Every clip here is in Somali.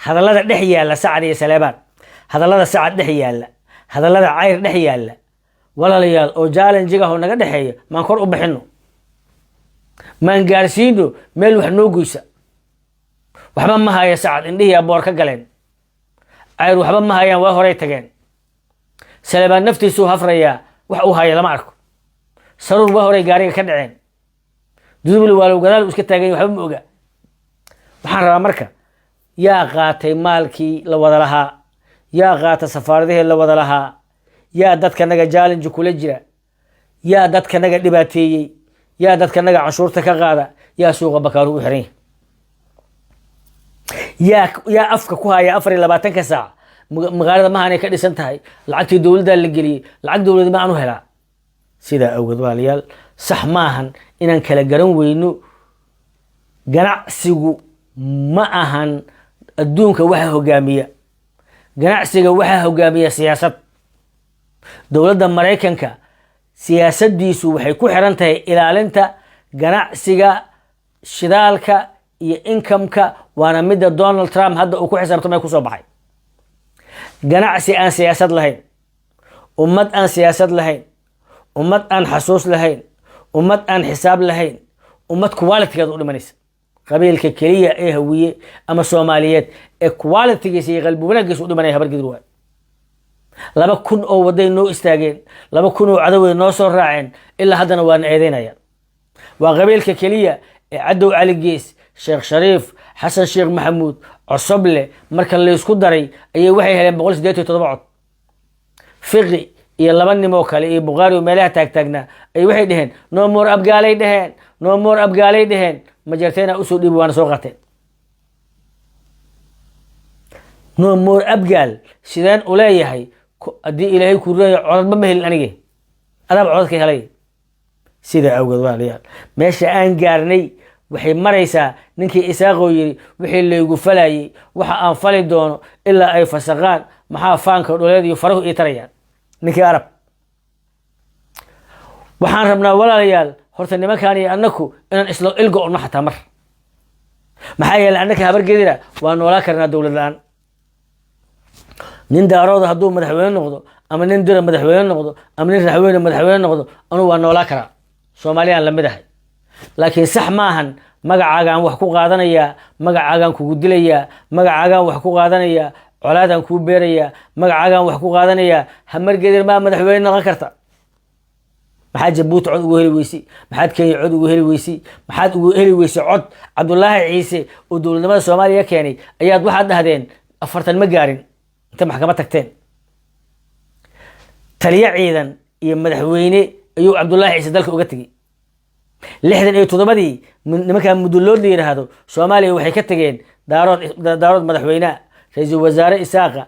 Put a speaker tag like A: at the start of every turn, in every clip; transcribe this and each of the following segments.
A: hadallada dhex yaalla sacad iyo saleebaan hadallada sacad dhex yaalla hadallada cayr dhex yaalla walaalayaal oo challenge-ga oo naga dhexeeya maan kor u bixinno maan gaarsiino meel wax noo goysa waxba ma haya sacad indhihii aboor ka galeen cayr waxba ma hayaan waa horay tageen saleebaan naftiisuu hafrayaa wax uu haya lama arko saruur waa horay gaariga ka dhaceen dudubli waalow gadaal uu iska taagan yahay waxba ma oga waxaan rabaa marka yaa qaatay maalkii la wada lahaa yaa qaata safaaradihii la wada lahaa yaa dadka naga challenge kula jira yaa dadka naga dhibaateeyey yaa dadka naga canshuurta ka qaada yaa suuqa bakaaruhu u xiran yahay yaa afka ku haya 24 saac magaalada mahanay ka dhisan tahay lacagtii dowladda la geliyay lacag dowladda ma aanu helaa sida awgeed walaalayaal sax maahan inaan kala garan weyno ganacsigu ma ahan adduunka waxa hogaamiya ganacsiga waxa hogaamiya siyaasad dowladda Mareykanka siyaasaddiisu waxay ku xiran tahay ilaalinta ganacsiga shidaalka iyo income-ka waana midda Donald Trump hadda uu ku xisaabtamay ku soo baxay ganacsi aan siyaasad lahayn ummad aan siyaasad lahayn ummad aan xasuus lahayn ummad aan xisaab lahayn ummad quality-geed u dhimanaysa qabiilka kaliya ee hawiye ama Soomaaliyeed ee quality-giisa iyo qalbi wanaaggiisa u dhimanaya habar gidir waa 2,000 oo waday noo istaageen 2,000 oo cadaway noo soo raaceen ilaa haddana waan eedeynaya waa qabiilka kaliya ee Cadow Cali Gees Sheekh Shariif Xasan Sheekh Maxamuud Cosoble marka la isku daray ayay waxay heleen 187 cod fiqi iyo 2 nin oo kale iyo Bukhari meelaha taagtaagna ay waxay dhaheen no more abgaalay dhaheen no more abgaalay dhaheen ma jirteena u soo dhiib waan soo qateen no more abgaal sidaan u leeyahay hadii ilaahay ku reeyo codba ma helin aniga adab codka helay sida awgeed walaalayaal meesha aan gaarnay waxay maraysaa ninkii isaaqo yiri wixii leeygu falayay waxa aan fali doono ilaa ay fasaqaan maxaa faanka dholeed iyo farahu ii tarayaan ninkii arab waxaan rabnaa walaalayaal horta nimankaan iyo annaku inaan isla ilgo oo xataa mar maxaa yeelay annaka habar geedira waa noolaa karnaa dawlad la'aan nin daarooda hadduu madaxweyne noqdo ama nin dira madaxweyne noqdo ama nin raxweyne madaxweyne noqdo anu waa noolaa karaa Soomaaliyaan la mid ahay laakiin sax maahan magacaagaan wax ku qaadanayaa magacaagaan kugu dilayaa magacaagaan wax ku qaadanayaa colaadaan kuu beerayaa magacaagaan wax ku qaadanayaa hamar geedir ma madaxweyne noqon karta maxaad Jabuuti cod ugu heli weysay maxaad Kenya cod ugu heli weysay maxaad ugu heli weysay cod Cabdullaahi Ciise oo dowladnimada Soomaaliya keenay ayaad waxaad dhahdeen 40 ma gaarin inta maxkamad tagteen taliya ciidan iyo madaxweyne ayuu Cabdullaahi Ciise dalka uga tagay 67 nimanka mudullood yiraahdo Soomaaliya waxay ka tageen daarood madaxweyne ra'iisul wasaare Isaaqa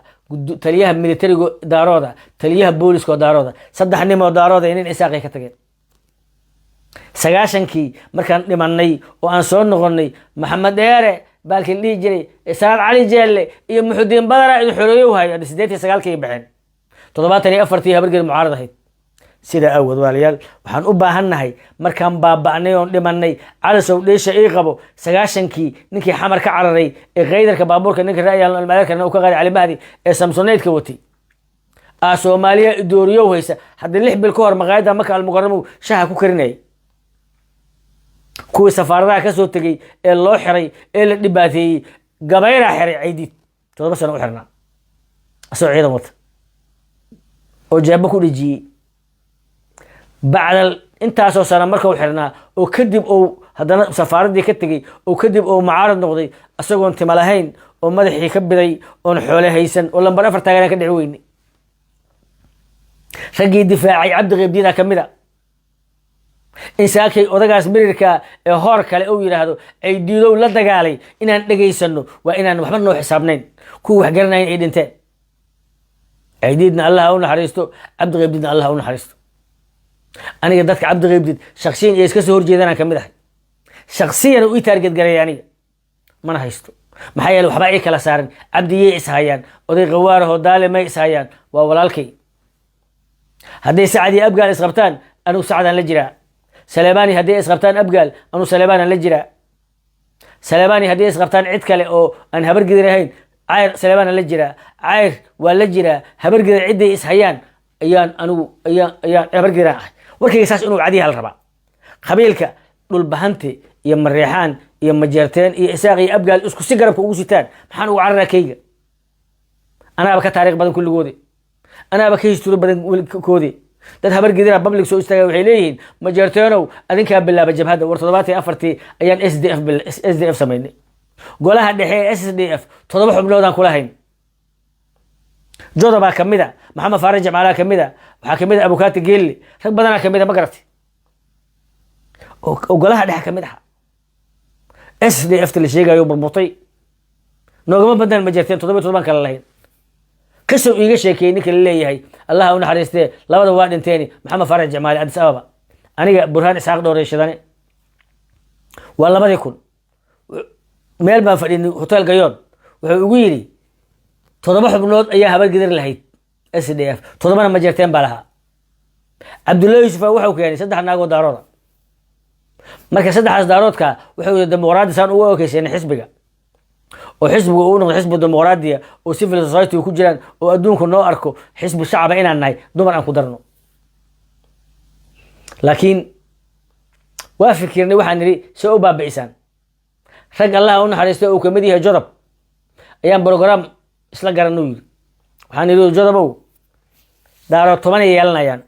A: taliyaha militariga daarooda taliyaha booliska daarooda 3 nin oo daarooda inay Isaaqay ka tageen 9kii markaan dhimanay oo aan soo noqonay Maxamed Dheere baalkii dhigi jiray Isaaq Cali Jeelle iyo Muxudiin Badara in xoreeyo hay 89kii baxeen 74 habar geed mucaarad ahayd sida awad walaalayaal waxaan u baahanahay markaan baaba'nay oo dhimanay calasow dheesha ay qabo 9kii ninkii xamar ka cararay ee qeydarka baabuurka ninka raayaan almaalkarna uu ka qaaday cali mahdi ee samsoneedka watay Soomaaliya idooriyo haysa hadda 6 bil ka hor maqaayada marka almuqarramo shaha ku karinay kuwa safaaradaha ka soo tagay ee loo xiray ee la dhibaateeyay gabayra xiray ciidid 7 sano u xirnaa asoo ciidan wata oo jeebo ku dhijiyay بعد intaasoo sana marka uu xirnaa oo kadib uu hadana safaaradii ka tagay oo kadib uu mucaarad noqday asagoo inta malahayn oo madaxii ka biday oo xoolo haysan oo lambar 4 taageeraan ka dhici weynay ragii difaacay Cabdi Qeybdiina kamida insaakay odagaas mirirka ee hor kale uu yiraahdo ay diidow la dagaalay inaan dhageysano waa inaan waxba noo xisaabnayn ku wax garanayn ay dhinteen ay diidna Allah u naxariisto Cabdi Qeybdiina Allah u naxariisto aniga dadka Cabdi Qeybdiin shakhsiyan iska soo horjeedana kamid ah shakhsiyan uu target garay aniga mana haysto maxaa yeelay waxba ay kala saaran Cabdi yey ishayaan oday qawaaraho daalimay ishayaan waa walaalkay haddii Saacadi Abgaal isqabtaan anu Saacadaan la jiraa Saleebani haddii isqabtaan Abgaal anu Saleebaan la jiraa Saleebani haddii isqabtaan cid kale oo aan habar gidirahayn عير سليمان la jira عير waa la jira habar gidir ciday is hayaan ayaan anigu ayaan habar gidir ah warkayga saas inuu cadi hal raba qabiilka dhul bahante iyo mareexaan iyo majeerteen iyo isaaq iyo abgaal isku si garabka ugu sitaan maxaan ugu cararakayga anaaba ka taariikh badan kulligoodi anaaba ka history badan koodi dad habar gidira public soo istaagay waxay leeyihiin majeerteenow adinka bilaaba jabhada war 74 ayaan SDF sameynay golaha dhexe SDF 7 xubnood aan kula hayn joda baa kamida maxamed faarax jamaala kamida waxa kamida abukaati geelle rag badan kamida ma garatay oo golaha dhexe kamida SDF la sheegayo burbutay noogama badan majeerteen 7 kala lahayn kasoo iiga sheekay ninka leeyahay Allah u naxariistay labada waa dhinteeni maxamed faarax jamaal Addis Ababa aniga burhaan isaaq dooreeshadane waa 2000 meel baan fadhinay hotel gayoon wuxuu ugu yiri 7 xubnood ayaa habar gidir lahayd SDF 7 majeerteen baa lahaa Abdullahi Yusuf wuxuu keenay 3 naagoo daarooda marka 3 daaroodka wuxuu dimuqraadisan ugu ogeysay xisbiga oo xisbigu uu noqdo xisbi dimuqraadiya oo civil society ku jiraan oo adduunku noo arko xisbi shacab inaan nahay dumar aan ku darno laakiin waa fikirnay waxaan niri soo baabi'isan rag Allah u naxariisto oo kamid yahay jodab ayaan program isla garanay yiri waxaan niri jodabow daaro 10 yeelanayaan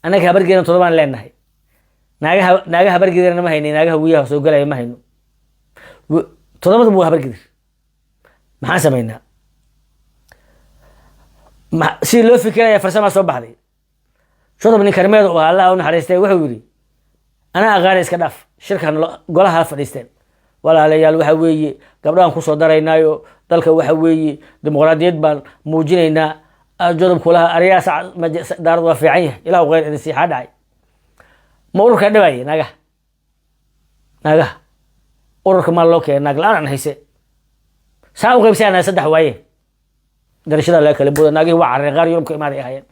A: anaga habar geeran 7 leenahay naaga habar geeran ma haynin naaga wiyaha soo galay ma hayno 7 buu habar geeran maxaan sameynaa si loo fikiraya farsama soo baxday jodob nin karmeed oo Allah u naxariistay wuxuu yiri ana aqaan iska dhaaf shirkan golaha fadhiisteen walaalayaal waxa weeye gabdhahan ku soo daraynaayo dalka waxa weeye dimuqraadiyad baan muujinaynaa jodob kulaha ariyaas daarad waa fiican yahay ilaahu qeyr idin siixaa dhacay ma ururka dhaway naga ururka ma loo keenay naag la'aan hayse saa u qaybsanaa 3 waaye darashada la kala buuda naagi waa carray qaar yurubka imaaday ahaayeen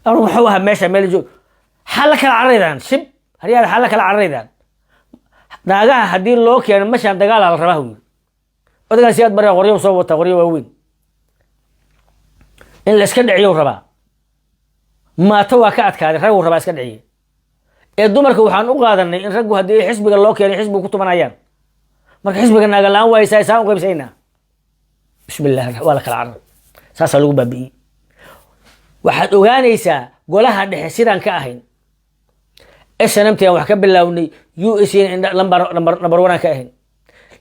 A: anu wuxuu ahaa meesha meel joog xal kala carraydan shib hariyaad xal kala carraydan naagaha hadii loo keeno mashan dagaal la rabaa wiil odagaan siyaad bari qoryo soo wata qoryo waaweyn in la iska dhiciyo rabaa maata waa ka adkaaday rag uu rabaa iska dhiciyo ee dumarka waxaan u qaadanay in raggu hadii xisbiga loo keenay xisbiga ku tumanayaan marka xisbiga naaga laan waayay saa u qaybsayna bismillaah wala kala carab saasa lagu baabi'i waxaad ogaanaysaa golaha dhexe sidaan ka ahayn SNMT wax ka bilawnay USC number 1 ka ahayn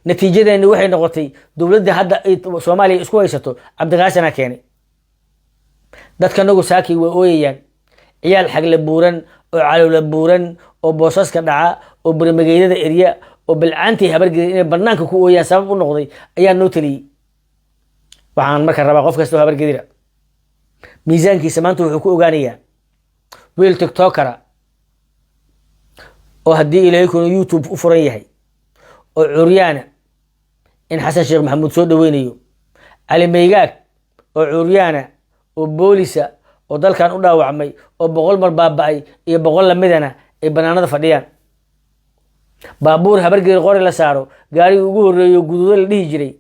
A: natiijadeena waxay noqotay dawladda hadda Soomaaliya isku haysato Cabdiqaasin keenay dadka nagu saaki way ooyayaan ciyaal xag la buuran oo calool la buuran oo boosaska dhaca oo barnaamijyada area oo bilcaantii habar gidir inay banaanka ku ooyaan sabab u noqday ayaa noo taliyay waxaan marka rabaa qof kasta habar gidira miisaankiisa maanta wuxuu ku ogaanayaa wiil tiktokera oo haddii ilaahay ku YouTube u furan yahay oo curyaana in Xasan Sheekh Maxamuud soo dhaweynayo Ali Meygaag oo curyaana oo boolisa oo dalkan u dhaawacmay oo 100 mar baaba'ay iyo 100 lamidana ay banaanada fadhiyaan baabuur habar gidir qori la saaro gaari ugu horeeyo guduuda la dhihi jiray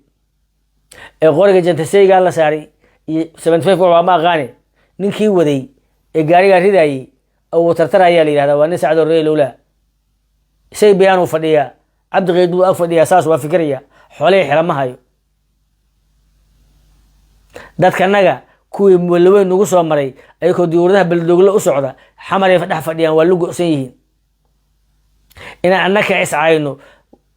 A: ee qoriga jantaseyga la saaray iyo 75 waa ma aqaane ninkii waday ee gaariga ridayay oo tartaraya la yiraahdaa waa nin Sacdo Reelowla say bayaan u fadhiya Cabdi Qeyd uu fadhiya saas waa fikiraya xoolay xirama hayo dadkanaga kuwii walweyn ugu soo maray ayagoo diyaaradaha baldoogla u socda xamar ay fadhax fadhiyaan waa lugu san yihiin ina annaka iscaayno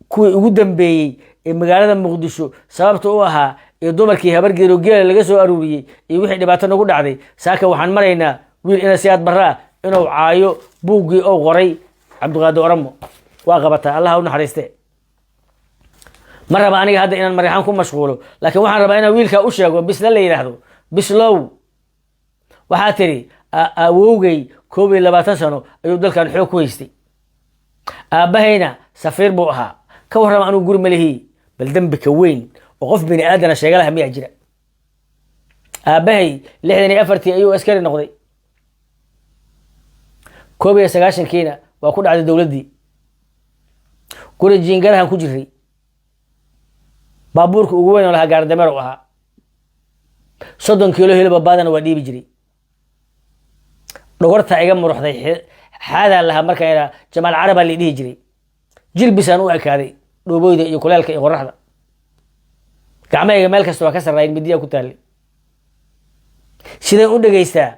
A: kuwii ugu dambeeyay ee magaalada Muqdisho sababta u ahaa ee dumarkii habar gidir geel laga soo aruuriyay iyo wixii dhibaato nagu dhacday saaka waxaan maraynaa wiil ina siyaad baraa inuu caayo buuggii oo qoray Cabdiqaadir Oramo waa qabata Allah u naxariiste maraba aniga hadda inaan marixan ku mashquulo laakiin waxaan rabaa inaan wiilka u sheego bisla la yiraahdo bislow waxa tiri awowgay 22 sano ayuu dalkan xoog ku haystay aabahayna safiir buu ahaa ka warrama anuu guri malehi bal dambi ka weyn oo qof bini aadana sheega laha miya jira aabahay 64 ayuu askari noqday 19 kiina waa ku dhacday dawladii guri jiingarahan ku jiray baabuurka ugu weyn oo lahaa gaardameer u ahaa 30 kiilo hilib badan waa dhiibi jiray dhogorta iga muruxday xaadaa lahaa markaa Jamaal Carab la dhihi jiray jilbisaan u ekaaday dhoobooyda iyo kuleelka iyo qorraxda gacmayga meel kasta waa ka sarreeyay midiya ku taali sidee u dhageystaa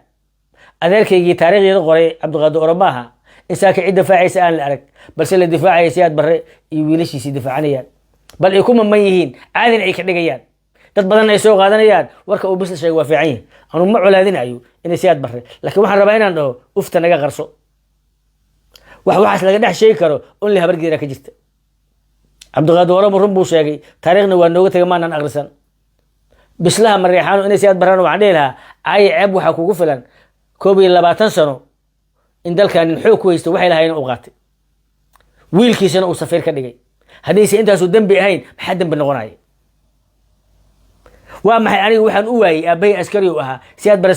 A: adeerkaygii taariikhdeeda qoray Cabdiqaadir Oromaaha isaaka cid difaacaysa aan la arag balse la difaacay siyaad barre iyo wiilashiisii difaacanayaan bal ay kuma man yihiin caadin ay ka dhigayaan dad badan ay soo qaadanayaan warka uu bis sheegay waa fiican yahay anu ma culaadinayo inay siyaad barre laakiin waxaan rabaa inaan dhaho ufta naga qarso waxaas laga dhex sheegi karo on la habargeeda ka jirta Cabdiqaadir Oromaaha run buu sheegay taariikhna waa nooga tagay maanan akhrisan bislaha Mariixaano inay siyaad barraan waxaan dhihi lahaa ay ceeb waxa kugu filan 22 sano in dalkan xoog ku haysto waxay lahayn u qaatay wiilkiisana uu safiir ka dhigay hadayse intaas uu dambi ahayn maxaa dambi noqonaya waa maxay aniga waxaan u waayay aabay askari u ahaa siyaad barre